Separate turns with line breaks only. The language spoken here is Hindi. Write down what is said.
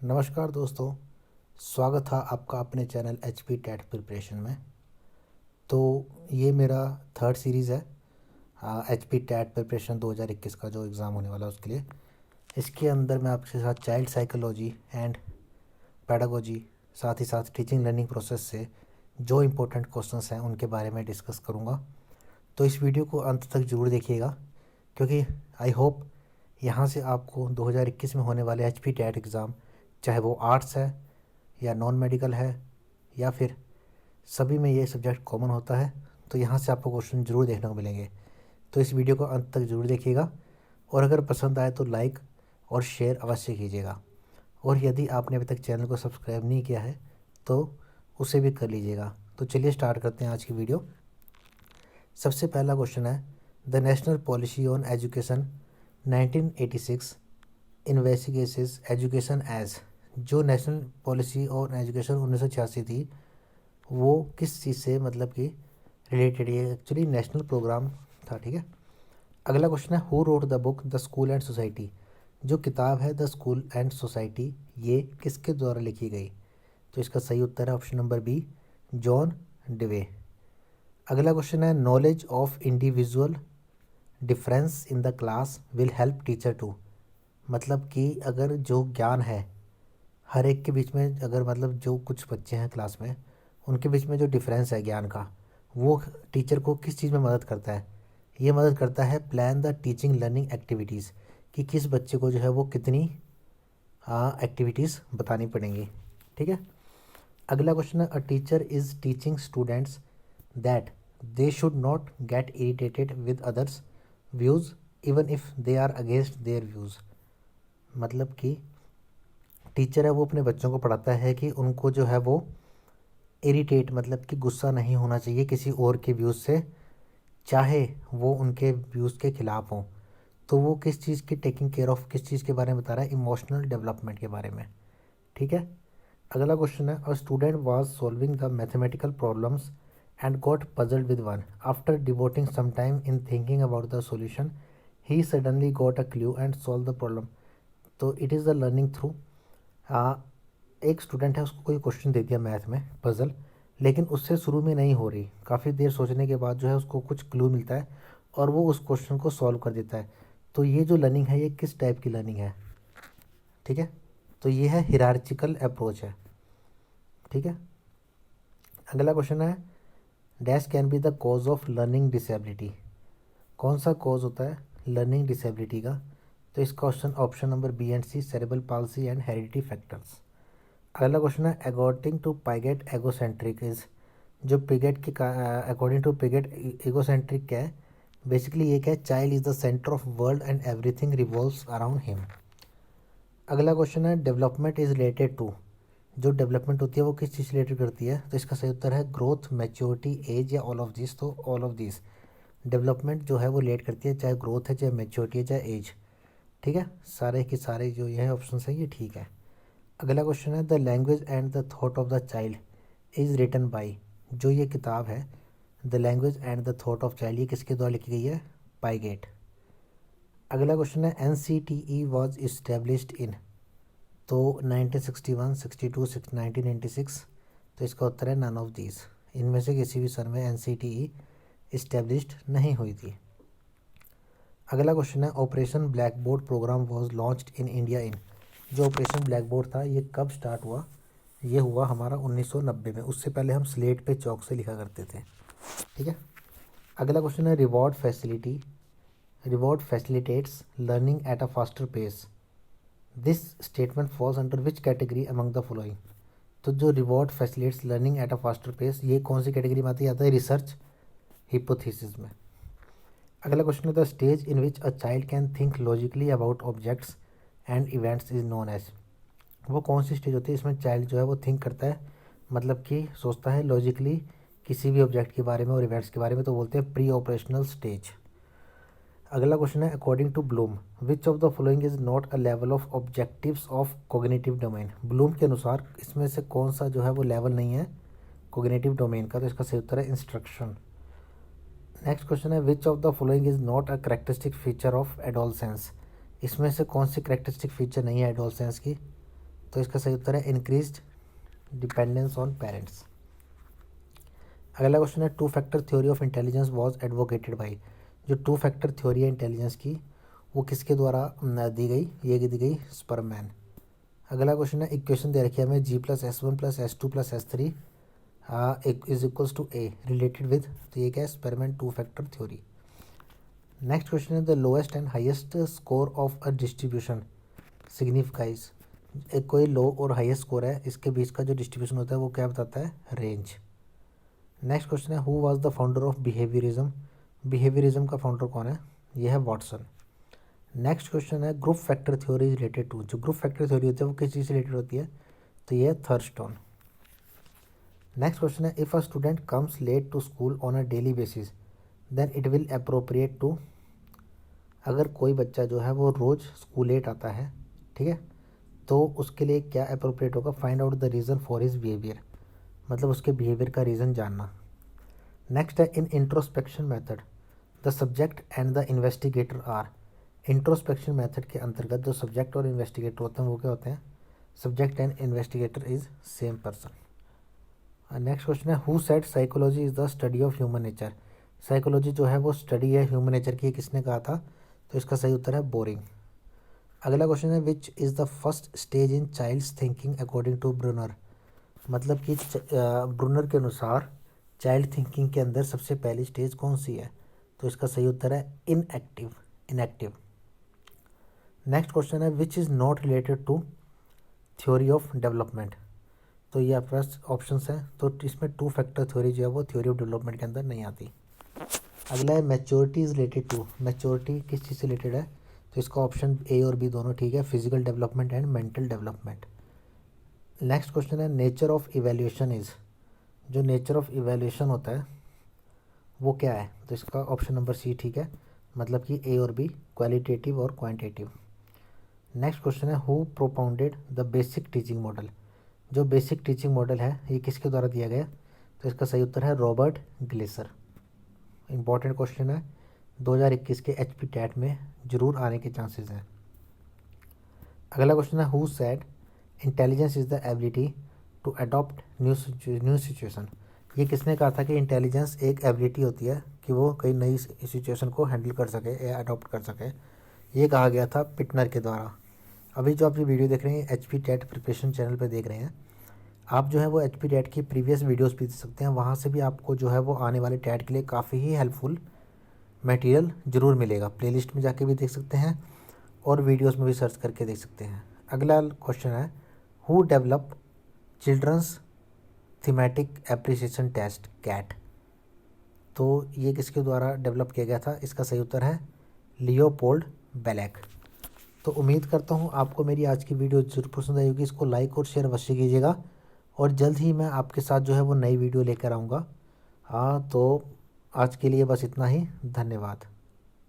नमस्कार दोस्तों, स्वागत है आपका अपने channel H P TET preparation में। तो ये मेरा थर्ड सीरीज़ है एच पी टेट प्रिपरेशन 2021 का जो एग्ज़ाम होने वाला है उसके लिए। इसके अंदर मैं आपके साथ चाइल्ड साइकोलॉजी एंड पैडागोजी, साथ ही साथ टीचिंग लर्निंग प्रोसेस से जो इम्पोर्टेंट क्वेश्चंस हैं उनके बारे में डिस्कस करूँगा। तो इस वीडियो को अंत तक ज़रूर देखिएगा, क्योंकि आई होप यहाँ से आपको 2021 में होने वाले एच पी टेट एग्ज़ाम, चाहे वो आर्ट्स है या नॉन मेडिकल है या फिर सभी में ये सब्जेक्ट कॉमन होता है, तो यहाँ से आपको क्वेश्चन ज़रूर देखने को मिलेंगे। तो इस वीडियो को अंत तक ज़रूर देखिएगा और अगर पसंद आए तो लाइक और शेयर अवश्य कीजिएगा। और यदि आपने अभी तक चैनल को सब्सक्राइब नहीं किया है तो उसे भी कर लीजिएगा। तो चलिए स्टार्ट करते हैं आज की वीडियो। सबसे पहला क्वेश्चन है, the national policy on education 1986 investigates education as. जो नेशनल पॉलिसी ऑन एजुकेशन 1986 थी वो किस चीज़ से मतलब कि रिलेटेड, ये एक्चुअली नेशनल प्रोग्राम था, ठीक है। अगला क्वेश्चन है, who wrote the book the school and society. जो किताब है द स्कूल एंड सोसाइटी, ये किसके द्वारा लिखी गई? तो इसका सही उत्तर है option number B, John Dewey. अगला क्वेश्चन है, knowledge of individual difference in the class will help teacher to. मतलब कि अगर जो ज्ञान है हर एक के बीच में, अगर मतलब जो कुछ बच्चे हैं क्लास में उनके बीच में जो डिफरेंस है ज्ञान का, वो टीचर को किस चीज़ में मदद करता है? ये मदद करता है plan the teaching learning activities, कि किस बच्चे को जो है वो कितनी एक्टिविटीज़ बतानी पड़ेंगी, ठीक है। अगला क्वेश्चन है, a teacher is teaching students that they should not get irritated with others views even if they are against their views. मतलब कि टीचर है वो अपने बच्चों को पढ़ाता है कि उनको जो है वो इरिटेट, मतलब कि गुस्सा नहीं होना चाहिए किसी और के व्यूज़ से, चाहे वो उनके व्यूज़ के ख़िलाफ़ हों। तो वो किस चीज़ की टेकिंग केयर ऑफ, किस चीज़ के बारे में बता रहा है? इमोशनल डेवलपमेंट के बारे में, ठीक है। अगला क्वेश्चन है, a student was solving the mathematical problems and got puzzled with one after devoting some time in thinking about the solution he suddenly got a clue and solve the problem. तो it is the learning through. एक स्टूडेंट है, उसको कोई क्वेश्चन दे दिया मैथ में पज़ल, लेकिन उससे शुरू में नहीं हो रही, काफ़ी देर सोचने के बाद जो है उसको कुछ क्लू मिलता है और वो उस क्वेश्चन को सॉल्व कर देता है। तो ये जो लर्निंग है ये किस टाइप की लर्निंग है? ठीक है, तो ये है हिरार्चिकल अप्रोच है, ठीक है। अगला क्वेश्चन है, dash can be the cause of learning disability. कौन सा कॉज होता है लर्निंग डिसेबिलिटी का? तो इसका option option number B and C, cerebral palsy and heredity factors. अगला क्वेश्चन है, according to Piaget egocentric is. जो पिगेट के अकॉर्डिंग टू पिगेट एगोसेंट्रिक क्या है? बेसिकली ये क्या है, child is the centre of world and everything revolves around him. अगला क्वेश्चन है, डेवलपमेंट इज रिलेटेड टू। जो डेवलपमेंट होती है वो किस चीज़ से रिलेटेड करती है? तो इसका सही उत्तर है ग्रोथ, मैच्योरिटी, एज या ऑल ऑफ दिस। तो ऑल ऑफ दिस डेवलपमेंट जो है वो रिलेट करती है, चाहे ग्रोथ है, चाहे मैच्योरिटी है, चाहे एज, ठीक है। सारे के सारे जो ये ऑप्शन है ये ठीक है। अगला क्वेश्चन है, the language and the thought of the child is written by. जो ये किताब है the language and the thought of child, ये किसके द्वारा लिखी गई है? पाइगेट। अगला क्वेश्चन है, N C T E was established in. तो 1961, 62, 1996। तो इसका उत्तर है नन ऑफ दीज। इनमें से किसी भी सन में N C T E established नहीं हुई थी। अगला क्वेश्चन है, operation blackboard programme was launched in India in. जो ऑपरेशन ब्लैक बोर्ड था ये कब स्टार्ट हुआ? ये हुआ हमारा 1990 में। उससे पहले हम स्लेट पे चौक से लिखा करते थे, ठीक है। अगला क्वेश्चन है, reward facilitates learning at a faster pace. This statement falls under which category among the following. तो जो reward facilitates learning at a faster pace, ये कौन सी कैटेगरी में आती है? आता है रिसर्च हिपोथेसिस में। अगला क्वेश्चन है, the stage in which a child can think logically about objects and events is known as. वो कौन सी स्टेज होती है इसमें चाइल्ड जो है वो थिंक करता है, मतलब कि सोचता है लॉजिकली किसी भी ऑब्जेक्ट के बारे में और इवेंट्स के बारे में, तो बोलते हैं प्री ऑपरेशनल स्टेज। अगला क्वेश्चन है, according to Bloom which of the following is not a level of objectives of cognitive domain. Bloom के अनुसार इसमें से कौन सा जो है वो लेवल नहीं है कोग्निटिव डोमेन का? तो इसका सही उत्तर है इंस्ट्रक्शन। नेक्स्ट क्वेश्चन है, विच of the following is not a characteristic feature of adolescence. इसमें से कौन सी करेक्टरिस्टिक फीचर नहीं है एडोलसेंस की? तो इसका सही उत्तर है इंक्रीज्ड डिपेंडेंस ऑन पेरेंट्स। अगला क्वेश्चन है two factor theory of intelligence was advocated by. जो टू फैक्टर थ्योरी है इंटेलिजेंस की वो किसके द्वारा दी गई, ये दी गई स्परमैन। अगला क्वेश्चन है इक्वेशन दे रखी है हमें G+S1+S2+S3 is equals to a related with, तो ये क्या है Spearman two factor theory. Next question है the lowest and highest score of a distribution signifies. एक कोई लो और हाईएस्ट स्कोर है, इसके बीच का जो डिस्ट्रीब्यूशन होता है वो क्या बताता है, रेंज। नेक्स्ट क्वेश्चन है who was the founder of behaviourism. Behaviourism का फाउंडर कौन है, यह है वॉटसन। नेक्स्ट क्वेश्चन है group factor theory related to. जो ग्रुप फैक्टर थ्योरी होती है वो किस चीज़ से रिलेटेड होती है, तो ये है थर्स्टन। नेक्स्ट क्वेश्चन है if a student comes late to school on a daily basis then it will appropriate to. अगर कोई बच्चा जो है वो रोज़ स्कूल लेट आता है, ठीक है, तो उसके लिए क्या अप्रोप्रिएट होगा, find out the reason for his behaviour, मतलब उसके बिहेवियर का रीज़न जानना। नेक्स्ट है in introspection method the subject and the investigator are. Introspection method के अंतर्गत जो सब्जेक्ट और इन्वेस्टिगेटर होते हैं वो क्या होते हैं, subject and investigator is same person. Next question है who said psychology is the study of human nature. Psychology जो है वो स्टडी है ह्यूमन नेचर की, किसने कहा था, तो इसका सही उत्तर है बोरिंग। अगला क्वेश्चन है which is the first stage in child's thinking according to Bruner. मतलब कि ब्रूनर के अनुसार चाइल्ड थिंकिंग के अंदर सबसे पहली स्टेज कौन सी है, तो इसका सही उत्तर है इनएक्टिव। नेक्स्ट क्वेश्चन है which is not related to theory of development. तो ये आपके पास ऑप्शंस हैं, तो इसमें टू फैक्टर थ्योरी जो है वो थ्योरी ऑफ डेवलपमेंट के अंदर नहीं आती। अगला है maturity is related to. Maturity किस चीज़ से रिलेटेड है, तो इसका ऑप्शन ए और बी दोनों ठीक है, physical development and mental development. Next question है नेचर ऑफ इवैल्यूएशन इज़। जो नेचर ऑफ इवैल्यूएशन होता है वो क्या है, तो इसका ऑप्शन नंबर सी ठीक है, मतलब कि ए और बी क्वालिटेटिव और क्वांटिटेटिव। नेक्स्ट क्वेश्चन है who propounded the basic teaching model. जो बेसिक टीचिंग मॉडल है ये किसके द्वारा दिया गया, तो इसका सही उत्तर है रॉबर्ट ग्लेसर। इंपॉर्टेंट क्वेश्चन है 2021 के HP टैट में जरूर आने के चांसेस हैं। अगला क्वेश्चन है who said intelligence is the ability to adopt new situation. ये किसने कहा था कि इंटेलिजेंस एक एबिलिटी होती है कि वो कई नई सिचुएशन को हैंडल कर सके या अडॉप्ट कर सके, ये कहा गया था पिटनर के द्वारा। अभी जो आप ये वीडियो देख रहे हैं HP टैट प्रिपरेशन चैनल पे देख रहे हैं, आप जो है वो HP टैट की प्रीवियस वीडियोस भी देख सकते हैं, वहाँ से भी आपको जो है वो आने वाले टैट के लिए काफ़ी ही हेल्पफुल मटेरियल ज़रूर मिलेगा। प्लेलिस्ट में जाके भी देख सकते हैं और वीडियोस में भी सर्च करके देख सकते हैं। अगला क्वेश्चन है who develop children's thematic appreciation test CAT. तो ये किसके द्वारा डेवलप किया गया था, इसका सही उत्तर है लियोपोल्ड बेलेक। तो उम्मीद करता हूँ आपको मेरी आज की वीडियो जरूर पसंद आई होगी। इसको लाइक और शेयर अवश्य कीजिएगा और जल्द ही मैं आपके साथ जो है वो नई वीडियो लेकर आऊँगा। हाँ, तो आज के लिए बस इतना ही, धन्यवाद।